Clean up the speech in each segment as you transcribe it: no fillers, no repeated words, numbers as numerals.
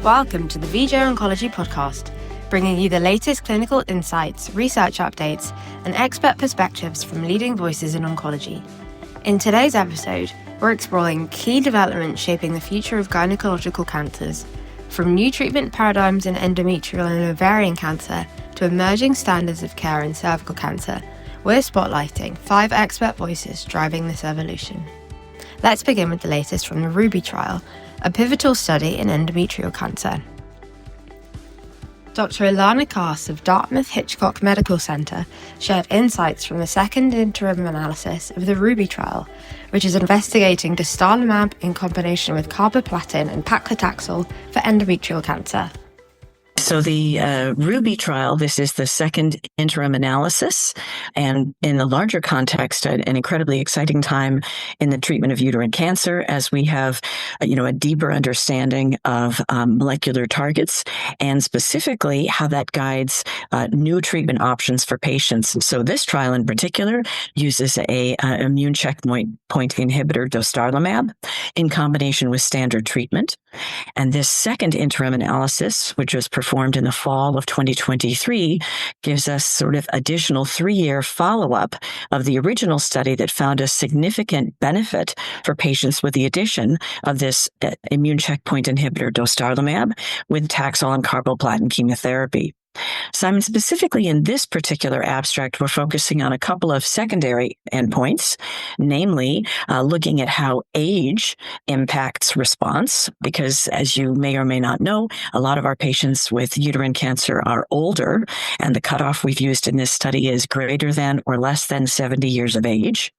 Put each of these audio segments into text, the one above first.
Welcome to the VJOncology podcast, bringing you the latest clinical insights, research updates, and expert perspectives from leading voices in oncology. In today's episode, we're exploring key developments shaping the future of gynecological cancers, from new treatment paradigms in endometrial and ovarian cancer to emerging standards of care in cervical cancer. We're spotlighting 5 expert voices driving this evolution. Let's begin with the latest from the RUBY trial, a pivotal study in endometrial cancer. Dr. Ilana Cass of Dartmouth-Hitchcock Medical Center shared insights from the second interim analysis of the RUBY trial, which is investigating dostarlimab in combination with carboplatin and paclitaxel for endometrial cancer. So the RUBY trial, this is the second interim analysis, and in the larger context, an incredibly exciting time in the treatment of uterine cancer as we have, a deeper understanding of molecular targets and specifically how that guides new treatment options for patients. So this trial in particular uses a immune checkpoint inhibitor, dostarlimab, in combination with standard treatment. And this second interim analysis, which was performed in the fall of 2023, gives us sort of additional 3-year follow-up of the original study that found a significant benefit for patients with the addition of this immune checkpoint inhibitor, dostarlimab, with Taxol and carboplatin chemotherapy. Simon, specifically in this particular abstract, we're focusing on a couple of secondary endpoints, namely looking at how age impacts response, because as you may or may not know, a lot of our patients with uterine cancer are older, and the cutoff we've used in this study is greater than or less than 70 years of age.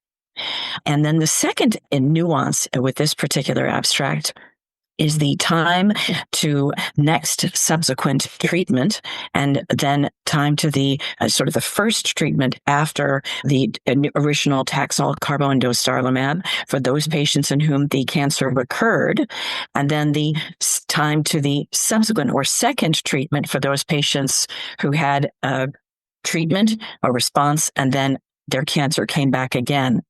And then the second nuance with this particular abstract is the time to next subsequent treatment, and then time to the sort of the first treatment after the original Taxol, carbo, and dostarlimab for those patients in whom the cancer recurred, and then the time to the subsequent or second treatment for those patients who had a treatment, a response, and then their cancer came back again.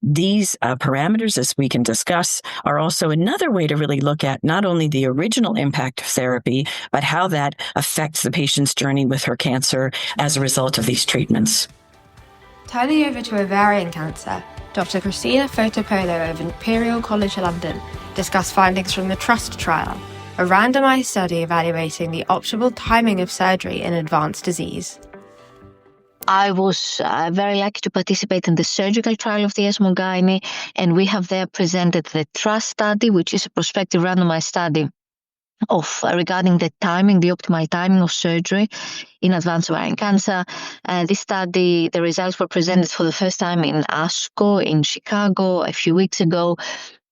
These parameters, as we can discuss, are also another way to really look at not only the original impact of therapy, but how that affects the patient's journey with her cancer as a result of these treatments. Turning over to ovarian cancer, Dr. Christina Fotopoulou of Imperial College London discussed findings from the TRUST trial, a randomized study evaluating the optimal timing of surgery in advanced disease. I was very lucky to participate in the surgical trial of the ESMO Gynae, and we have there presented the TRUST study, which is a prospective randomized study regarding the optimal timing of surgery in advanced ovarian cancer. This study, the results were presented for the first time in ASCO in Chicago a few weeks ago.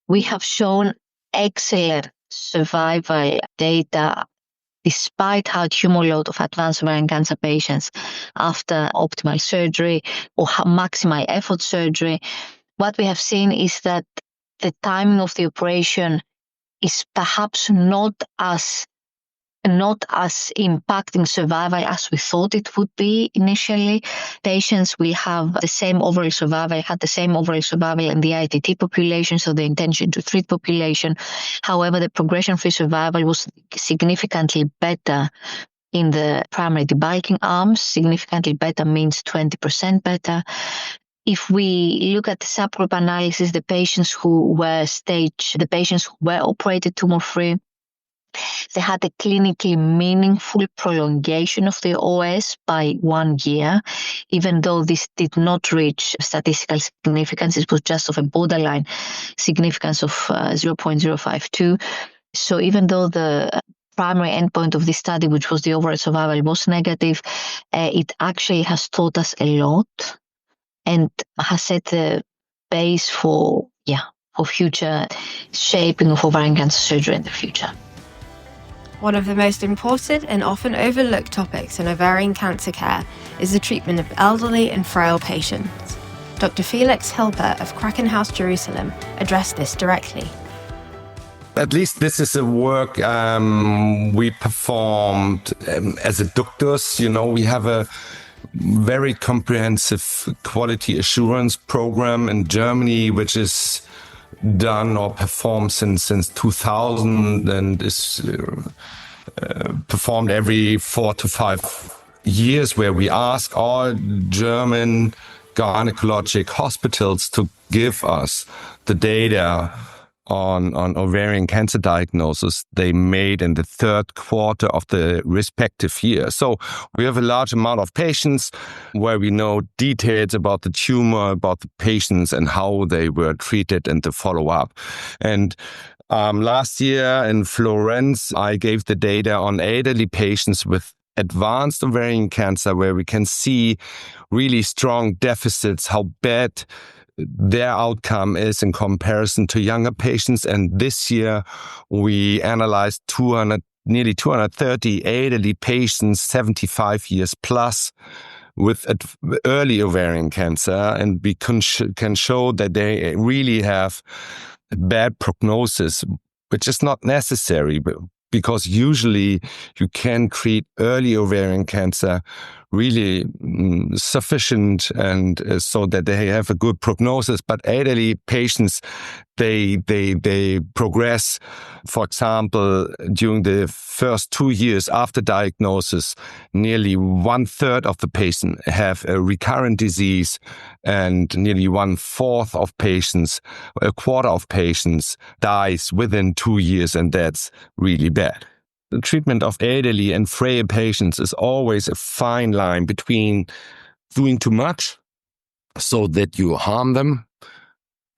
We have shown excellent survival data despite high tumor load of advanced ovarian cancer patients after optimal surgery or maximal effort surgery. What we have seen is that the timing of the operation is perhaps not as impacting survival as we thought it would be initially. Patients will have the same overall survival, in the ITT population, so the intention to treat population. However, the progression-free survival was significantly better in the primary debulking arms. Significantly better means 20% better. If we look at the subgroup analysis, the patients who were operated tumor-free, they had a clinically meaningful prolongation of the OS by 1 year, even though this did not reach statistical significance. It was just of a borderline significance of 0.052. So even though the primary endpoint of this study, which was the overall survival, was negative, it actually has taught us a lot and has set the base for future shaping of ovarian cancer surgery in the future. One of the most important and often overlooked topics in ovarian cancer care is the treatment of elderly and frail patients. Dr. Felix Hilpert of Krankenhaus Jerusalem addressed this directly. At least this is a work we performed as a doctors. We have a very comprehensive quality assurance program in Germany, which is done or performed since 2000 and is performed every 4 to 5 years, where we ask all German gynecologic hospitals to give us the data on ovarian cancer diagnosis they made in the third quarter of the respective year. So we have a large amount of patients where we know details about the tumor, about the patients and how they were treated and the follow-up. And last year in Florence, I gave the data on elderly patients with advanced ovarian cancer, where we can see really strong deficits, how bad their outcome is in comparison to younger patients. And this year we analyzed nearly 230 elderly patients, 75 years plus, with early ovarian cancer, and we can show that they really have bad prognosis, which is not necessary, because usually you can treat early ovarian cancer really sufficient and so that they have a good prognosis. But elderly patients, they progress. For example, during the first 2 years after diagnosis, nearly 1/3 of the patients have a recurrent disease, and nearly 1/4 of patients, a quarter of patients, dies within 2 years, and that's really bad. The treatment of elderly and frail patients is always a fine line between doing too much so that you harm them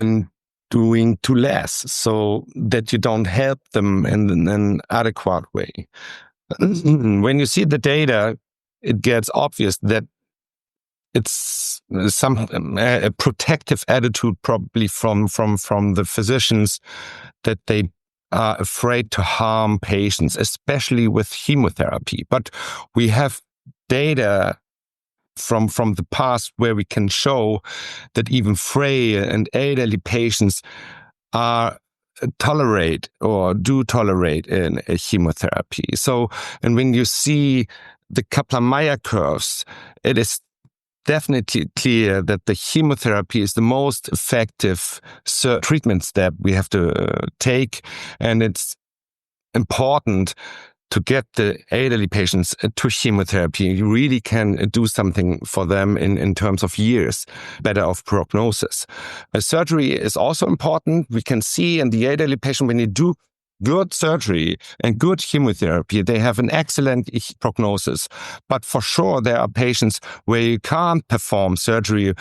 and doing too less so that you don't help them in an adequate way. When you see the data, it gets obvious that it's a protective attitude probably from the physicians, that they are afraid to harm patients, especially with chemotherapy. But we have data from the past where we can show that even frail and elderly patients tolerate in a chemotherapy. So, and when you see the Kaplan-Meier curves, it is definitely clear that the chemotherapy is the most effective treatment step we have to take, and it's important to get the elderly patients to chemotherapy. You really can do something for them in terms of years better of prognosis. Surgery is also important. We can see in the elderly patient, when you do good surgery and good chemotherapy, they have an excellent prognosis. But for sure, there are patients where you can't perform surgery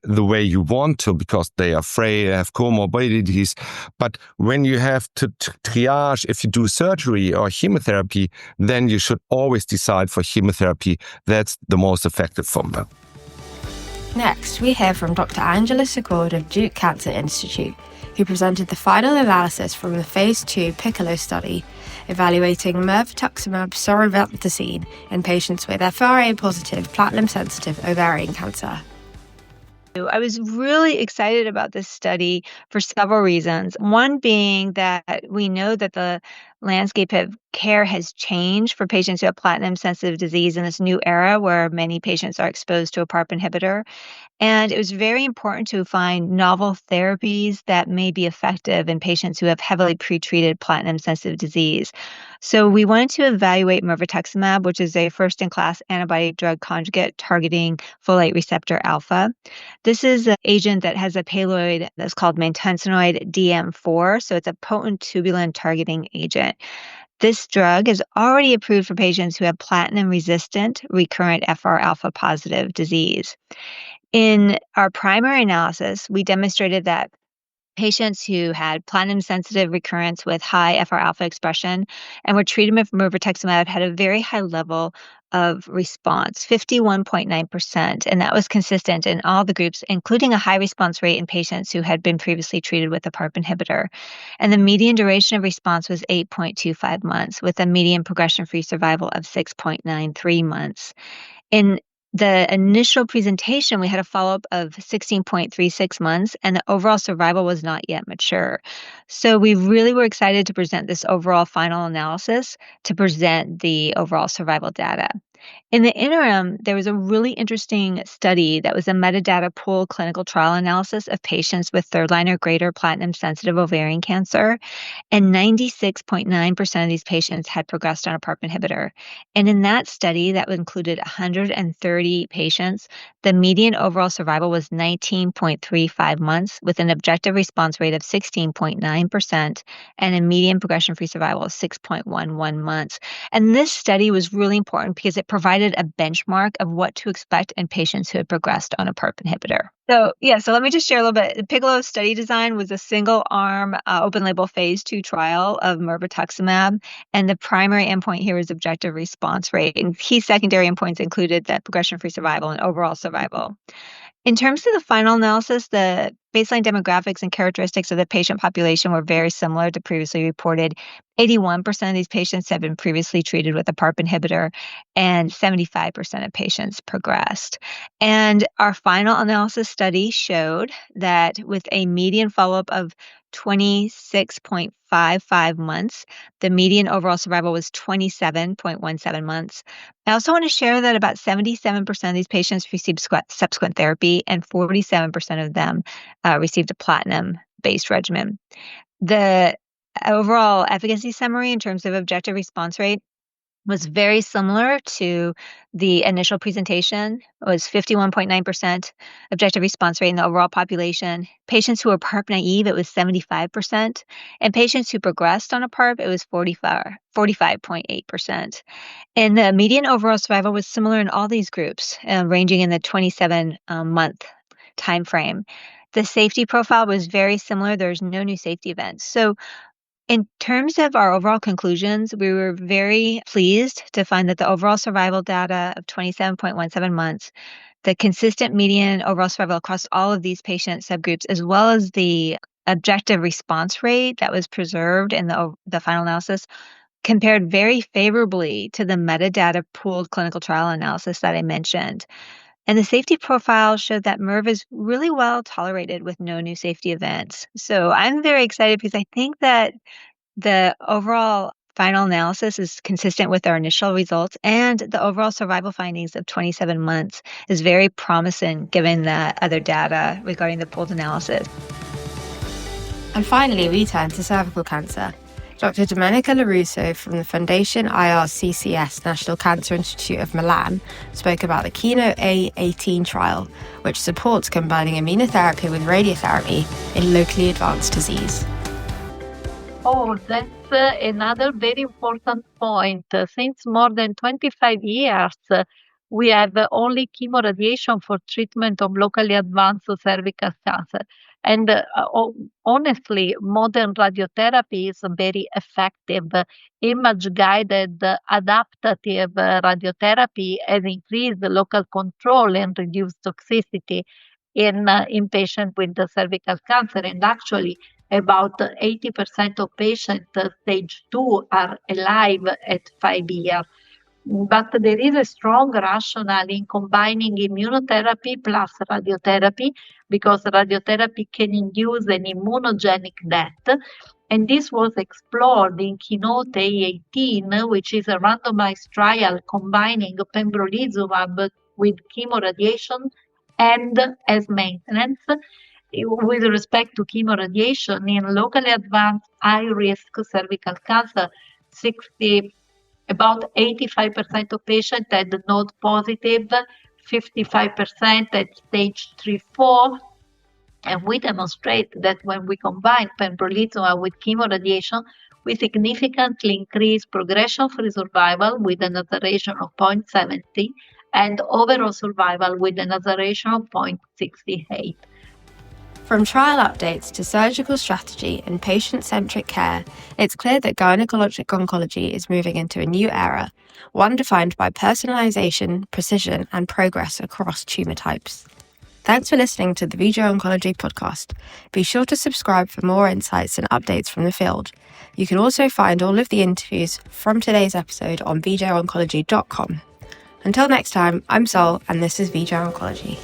the way you want to because they are frail, have comorbidities. But when you have to triage if you do surgery or chemotherapy, then you should always decide for chemotherapy. That's the most effective form. Next, we hear from Dr. Angeles Secord of Duke Cancer Institute, who presented the final analysis from the Phase 2 PICCOLO study evaluating mirvetuximab soravtansine in patients with FRα-positive platinum-sensitive ovarian cancer. I was really excited about this study for several reasons. One being that we know that the landscape of care has changed for patients who have platinum-sensitive disease in this new era where many patients are exposed to a PARP inhibitor. And it was very important to find novel therapies that may be effective in patients who have heavily pretreated platinum-sensitive disease. So we wanted to evaluate mirvetuximab, which is a first-in-class antibody-drug conjugate targeting folate receptor alpha. This is an agent that has a payload that's called maytansinoid DM4, so it's a potent tubulin targeting agent. This drug is already approved for patients who have platinum-resistant recurrent FRα-positive disease. In our primary analysis, we demonstrated that patients who had platinum-sensitive recurrence with high FRα expression and were treated with mirvetuximab had a very high level of response, 51.9%, and that was consistent in all the groups, including a high response rate in patients who had been previously treated with a PARP inhibitor. And the median duration of response was 8.25 months, with a median progression-free survival of 6.93 months. In the initial presentation, we had a follow-up of 16.36 months, and the overall survival was not yet mature. So we really were excited to present this overall final analysis to present the overall survival data. In the interim, there was a really interesting study that was a metadata pool clinical trial analysis of patients with third-line or greater platinum-sensitive ovarian cancer, and 96.9% of these patients had progressed on a PARP inhibitor. And in that study, that included 130 patients, the median overall survival was 19.35 months, with an objective response rate of 16.9% and a median progression-free survival of 6.11 months. And this study was really important because it provided a benchmark of what to expect in patients who had progressed on a PARP inhibitor. So let me just share a little bit. The PICCOLO study design was a single-arm, open-label phase 2 trial of mirvetuximab, and the primary endpoint here was objective response rate. And key secondary endpoints included that progression-free survival and overall survival. In terms of the final analysis, the baseline demographics and characteristics of the patient population were very similar to previously reported. 81% of these patients had been previously treated with a PARP inhibitor, and 75% of patients progressed. And our final analysis study showed that with a median follow-up of 26.55 months, the median overall survival was 27.17 months. I also want to share that about 77% of these patients received subsequent therapy, and 47% of them received a platinum-based regimen. The overall efficacy summary in terms of objective response rate was very similar to the initial presentation. It was 51.9% objective response rate in the overall population. Patients who were PARP naive, it was 75%. And patients who progressed on a PARP, it was 45.8%. And the median overall survival was similar in all these groups, ranging in the 27-month time frame. The safety profile was very similar. There's no new safety events. So in terms of our overall conclusions, we were very pleased to find that the overall survival data of 27.17 months, the consistent median overall survival across all of these patient subgroups, as well as the objective response rate that was preserved in the final analysis, compared very favorably to the metadata pooled clinical trial analysis that I mentioned. And the safety profile showed that MIRV is really well tolerated with no new safety events. So I'm very excited because I think that the overall final analysis is consistent with our initial results, and the overall survival findings of 27 months is very promising given the other data regarding the pooled analysis. And finally, we turn to cervical cancer. Dr. Domenica Lorusso from the Fondazione IRCCS National Cancer Institute of Milan spoke about the KEYNOTE-A18 trial, which supports combining immunotherapy with radiotherapy in locally advanced disease. Oh, that's another very important point. Since more than 25 years, we have only chemoradiation for treatment of locally advanced cervical cancer. And honestly, modern radiotherapy is very effective. Image-guided adaptive radiotherapy has increased the local control and reduced toxicity in patients with the cervical cancer. And actually, about 80% of patients stage 2 are alive at 5 years. But there is a strong rationale in combining immunotherapy plus radiotherapy, because radiotherapy can induce an immunogenic death. And this was explored in KEYNOTE-A18, which is a randomized trial combining pembrolizumab with chemoradiation and as maintenance. With respect to chemoradiation in locally advanced high-risk cervical cancer, about 85% of patients had node positive, 55% at stage 3-4. And we demonstrate that when we combine pembrolizumab with chemoradiation, we significantly increase progression-free survival with an hazard ratio of 0.70 and overall survival with an hazard ratio of 0.68. From trial updates to surgical strategy and patient-centric care, it's clear that gynecologic oncology is moving into a new era, one defined by personalization, precision, and progress across tumor types. Thanks for listening to the VJOncology podcast. Be sure to subscribe for more insights and updates from the field. You can also find all of the interviews from today's episode on VJOncology.com. Until next time, I'm Sol, and this is VJOncology.